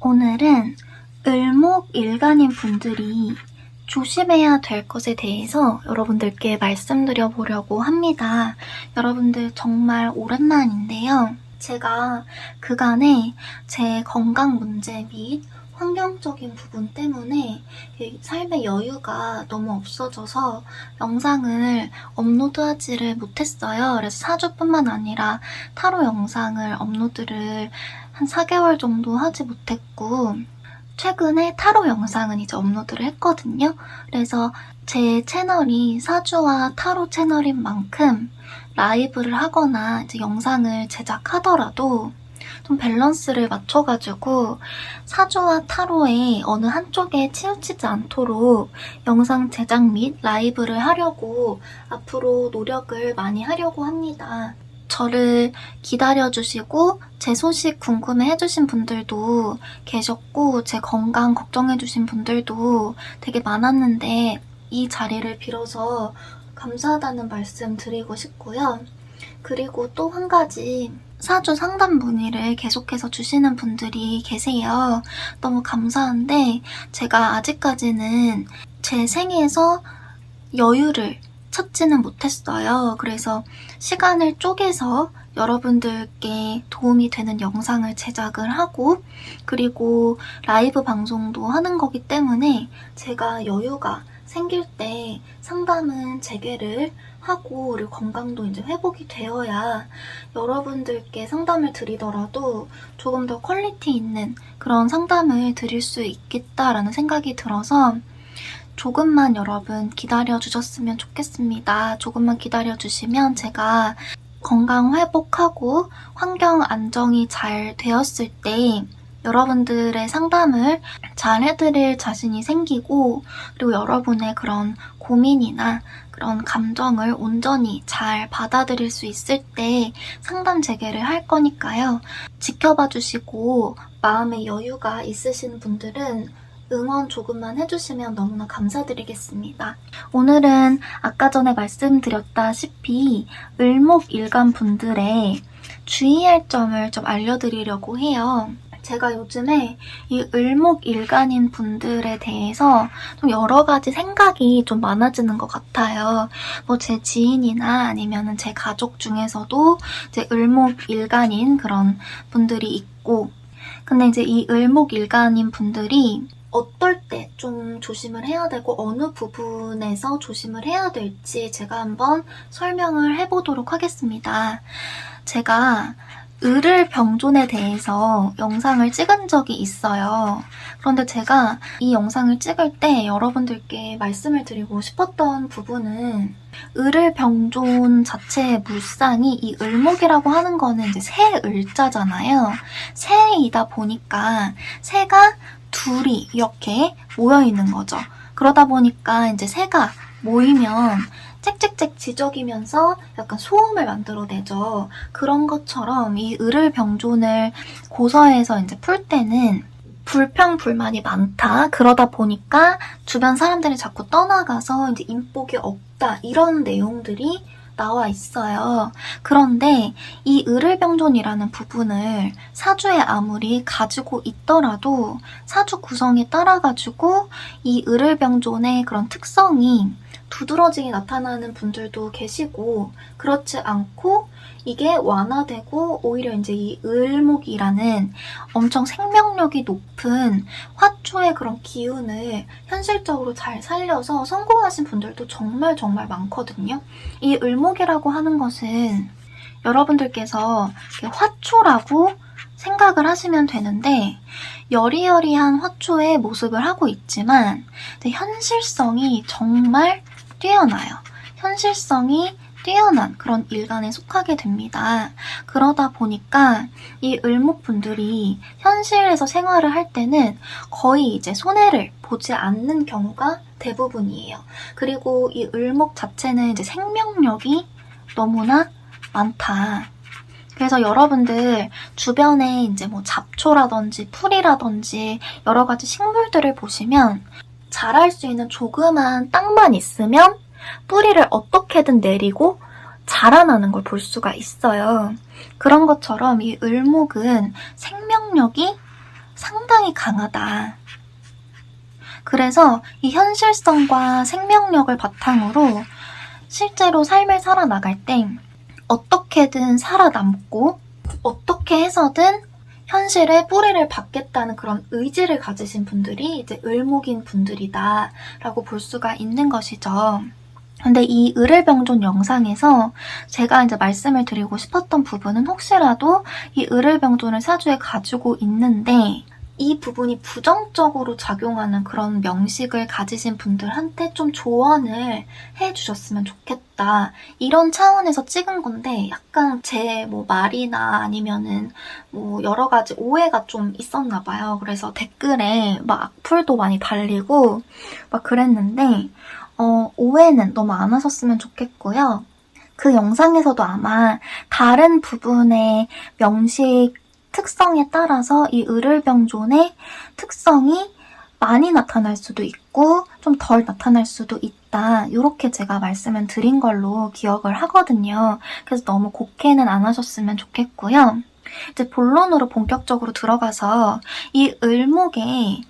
오늘은 을목일간인 분들이 조심해야 될 것에 대해서 여러분들께 말씀드려 보려고 합니다. 여러분들 정말 오랜만인데요. 제가 그간에 제 건강 문제 및 환경적인 부분 때문에 삶의 여유가 너무 없어져서 영상을 업로드하지를 못했어요. 그래서 4주뿐만 아니라 타로 영상을 업로드를 한 4개월 정도 하지 못했고, 최근에 타로 영상은 이제 업로드를 했거든요. 그래서 제 채널이 사주와 타로 채널인 만큼 라이브를 하거나 이제 영상을 제작하더라도 좀 밸런스를 맞춰가지고 사주와 타로의 어느 한쪽에 치우치지 않도록 영상 제작 및 라이브를 하려고 앞으로 노력을 많이 하려고 합니다. 저를 기다려주시고 제 소식 궁금해해주신 분들도 계셨고 제 건강 걱정해주신 분들도 되게 많았는데 이 자리를 빌어서 감사하다는 말씀 드리고 싶고요. 그리고 또 한 가지, 사주 상담 문의를 계속해서 주시는 분들이 계세요. 너무 감사한데 제가 아직까지는 제 생에서 여유를 찾지는 못했어요. 그래서 시간을 쪼개서 여러분들께 도움이 되는 영상을 제작을 하고, 그리고 라이브 방송도 하는 거기 때문에 제가 여유가 생길 때 상담은 재개를 하고, 그리고 건강도 이제 회복이 되어야 여러분들께 상담을 드리더라도 조금 더 퀄리티 있는 그런 상담을 드릴 수 있겠다라는 생각이 들어서 조금만 여러분 기다려주셨으면 좋겠습니다. 조금만 기다려주시면 제가 건강 회복하고 환경 안정이 잘 되었을 때 여러분들의 상담을 잘 해드릴 자신이 생기고, 그리고 여러분의 그런 고민이나 그런 감정을 온전히 잘 받아들일 수 있을 때 상담 재개를 할 거니까요. 지켜봐 주시고 마음의 여유가 있으신 분들은 응원 조금만 해주시면 너무나 감사드리겠습니다. 오늘은 아까 전에 말씀드렸다시피 을목일간 분들의 주의할 점을 좀 알려드리려고 해요. 제가 요즘에 이 을목일간인 분들에 대해서 좀 여러 가지 생각이 좀 많아지는 것 같아요. 뭐 제 지인이나 아니면 제 가족 중에서도 이제 을목일간인 그런 분들이 있고, 근데 이제 이 을목일간인 분들이 어떨 때 좀 조심을 해야 되고 어느 부분에서 조심을 해야 될지 제가 한번 설명을 해보도록 하겠습니다. 제가 을을 병존에 대해서 영상을 찍은 적이 있어요. 그런데 제가 이 영상을 찍을 때 여러분들께 말씀을 드리고 싶었던 부분은, 을을 병존 자체의 물상이 이 을목이라고 하는 거는 이제 새 을자잖아요. 새이다 보니까 새가 둘이 이렇게 모여있는 거죠. 그러다 보니까 이제 새가 모이면 짹짹짹 지저귀면서 약간 소음을 만들어내죠. 그런 것처럼 이 을을 병존을 고서에서 이제 풀 때는 불평불만이 많다. 그러다 보니까 주변 사람들이 자꾸 떠나가서 이제 인복이 없다. 이런 내용들이 나와 있어요. 그런데 이 을을병존이라는 부분을 사주에 아무리 가지고 있더라도 사주 구성에 따라가지고 이 을을병존의 그런 특성이 두드러지게 나타나는 분들도 계시고, 그렇지 않고 이게 완화되고 오히려 이제 이 을목이라는 엄청 생명력이 높은 화초의 그런 기운을 현실적으로 잘 살려서 성공하신 분들도 정말 정말 많거든요. 이 을목이라고 하는 것은 여러분들께서 화초라고 생각을 하시면 되는데, 여리여리한 화초의 모습을 하고 있지만 현실성이 정말 뛰어나요. 현실성이 뛰어난 그런 일간에 속하게 됩니다. 그러다 보니까 이 을목분들이 현실에서 생활을 할 때는 거의 이제 손해를 보지 않는 경우가 대부분이에요. 그리고 이 을목 자체는 이제 생명력이 너무나 많다. 그래서 여러분들 주변에 이제 뭐 잡초라든지 풀이라든지 여러 가지 식물들을 보시면 자랄 수 있는 조그만 땅만 있으면 뿌리를 어떻게든 내리고 자라나는 걸 볼 수가 있어요. 그런 것처럼 이 을목은 생명력이 상당히 강하다. 그래서 이 현실성과 생명력을 바탕으로 실제로 삶을 살아나갈 때 어떻게든 살아남고 어떻게 해서든 현실에 뿌리를 박겠다는 그런 의지를 가지신 분들이 이제 을목인 분들이다라고 볼 수가 있는 것이죠. 근데 이 을을병존 영상에서 제가 이제 말씀을 드리고 싶었던 부분은 혹시라도 이 을을병존을 사주에 가지고 있는데 이 부분이 부정적으로 작용하는 그런 명식을 가지신 분들한테 좀 조언을 해주셨으면 좋겠다. 이런 차원에서 찍은 건데 약간 제 뭐 말이나 아니면은 뭐 여러 가지 오해가 좀 있었나 봐요. 그래서 댓글에 막 악플도 많이 달리고 막 그랬는데 오해는 너무 안 하셨으면 좋겠고요. 그 영상에서도 아마 다른 부분의 명식 특성에 따라서 이 을을병존의 특성이 많이 나타날 수도 있고 좀 덜 나타날 수도 있다. 이렇게 제가 말씀을 드린 걸로 기억을 하거든요. 그래서 너무 곡해는 안 하셨으면 좋겠고요. 이제 본론으로 본격적으로 들어가서 이 을목에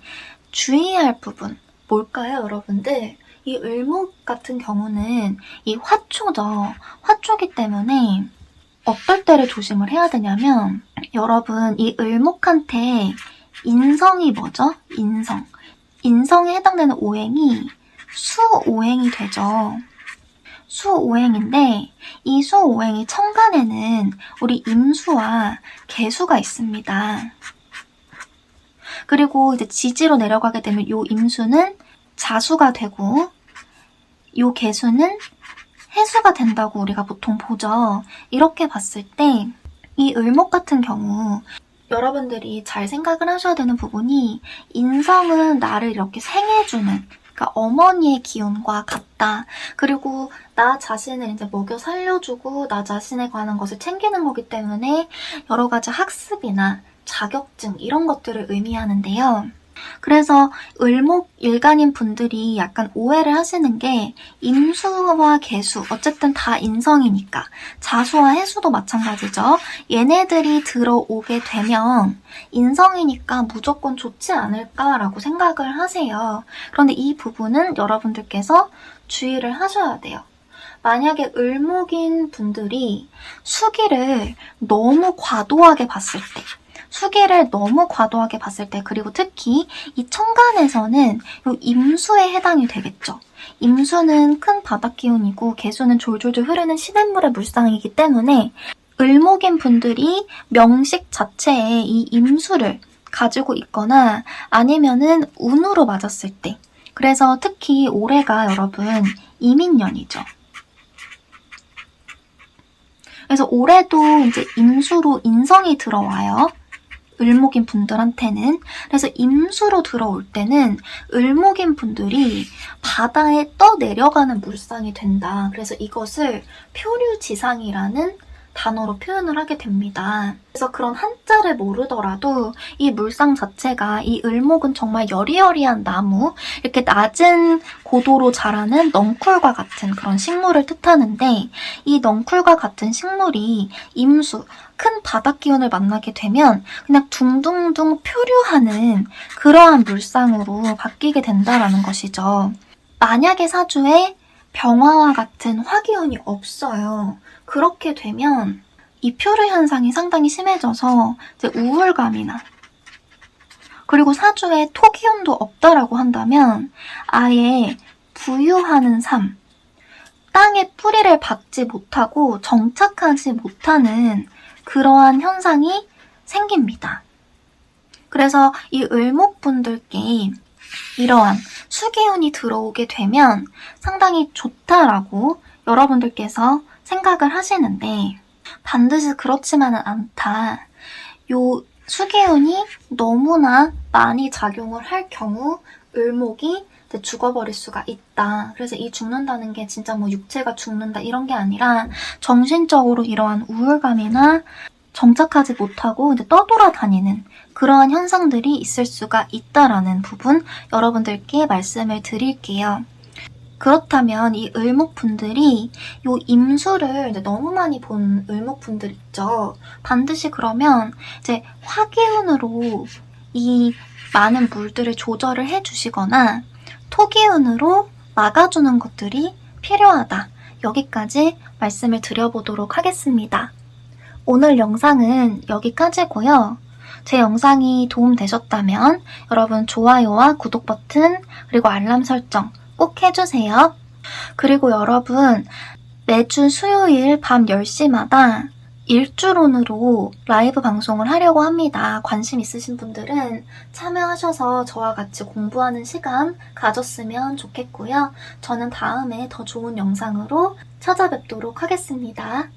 주의할 부분 뭘까요, 여러분들? 이 을목 같은 경우는 이 화초죠. 화초기 때문에 어떨 때를 조심을 해야 되냐면 여러분 이 을목한테 인성이 뭐죠? 인성에 해당되는 오행이 수오행이 되죠. 수오행인데 이 수오행이 천간에는 우리 임수와 계수가 있습니다. 그리고 이제 지지로 내려가게 되면 요 임수는 자수가 되고 요 계수는 해수가 된다고 우리가 보통 보죠. 이렇게 봤을 때 이 을목 같은 경우 여러분들이 잘 생각을 하셔야 되는 부분이 인성은 나를 이렇게 생해주는 그러니까 어머니의 기운과 같다. 그리고 나 자신을 이제 먹여 살려주고 나 자신에 관한 것을 챙기는 거기 때문에 여러 가지 학습이나 자격증 이런 것들을 의미하는데요. 그래서 을목 일간인 분들이 약간 오해를 하시는 게 임수와 계수 어쨌든 다 인성이니까 자수와 해수도 마찬가지죠. 얘네들이 들어오게 되면 인성이니까 무조건 좋지 않을까라고 생각을 하세요. 그런데 이 부분은 여러분들께서 주의를 하셔야 돼요. 만약에 을목인 분들이 수기를 너무 과도하게 봤을 때 수기를 너무 과도하게 봤을 때 그리고 특히 이 천간에서는 요 임수에 해당이 되겠죠. 임수는 큰 바닥 기운이고 계수는 졸졸졸 흐르는 시냇물의 물상이기 때문에 을목인 분들이 명식 자체에 이 임수를 가지고 있거나 아니면은 운으로 맞았을 때 그래서 특히 올해가 여러분 이민년이죠. 그래서 올해도 이제 임수로 인성이 들어와요. 을목인 분들한테는. 그래서 임수로 들어올 때는 을목인 분들이 바다에 떠내려가는 물상이 된다. 그래서 이것을 표류지상이라는 단어로 표현을 하게 됩니다. 그래서 그런 한자를 모르더라도 이 물상 자체가 이 을목은 정말 여리여리한 나무, 이렇게 낮은 고도로 자라는 넝쿨과 같은 그런 식물을 뜻하는데 이 넝쿨과 같은 식물이 임수, 큰 바닥 기운을 만나게 되면 그냥 둥둥둥 표류하는 그러한 물상으로 바뀌게 된다라는 것이죠. 만약에 사주에 병화와 같은 화기운이 없어요. 그렇게 되면 이 표류 현상이 상당히 심해져서 이제 우울감이나 그리고 사주에 토기운도 없다라고 한다면 아예 부유하는 삶, 땅에 뿌리를 박지 못하고 정착하지 못하는 그러한 현상이 생깁니다. 그래서 이 을목분들께 이러한 수기운이 들어오게 되면 상당히 좋다라고 여러분들께서 생각을 하시는데 반드시 그렇지만은 않다. 요 수기운이 너무나 많이 작용을 할 경우 을목이 죽어버릴 수가 있다. 그래서 이 죽는다는 게 진짜 뭐 육체가 죽는다 이런 게 아니라 정신적으로 이러한 우울감이나 정착하지 못하고 이제 떠돌아다니는 그러한 현상들이 있을 수가 있다라는 부분 여러분들께 말씀을 드릴게요. 그렇다면 이 을목분들이 요 임수를 이제 너무 많이 본 을목분들 있죠. 반드시 그러면 이제 화기운으로 이 많은 물들을 조절을 해주시거나 토기운으로 막아주는 것들이 필요하다. 여기까지 말씀을 드려보도록 하겠습니다. 오늘 영상은 여기까지고요. 제 영상이 도움되셨다면 여러분 좋아요와 구독 버튼 그리고 알람 설정 꼭 해주세요. 그리고 여러분 매주 수요일 밤 10시마다 일주론으로 라이브 방송을 하려고 합니다. 관심 있으신 분들은 참여하셔서 저와 같이 공부하는 시간 가졌으면 좋겠고요. 저는 다음에 더 좋은 영상으로 찾아뵙도록 하겠습니다.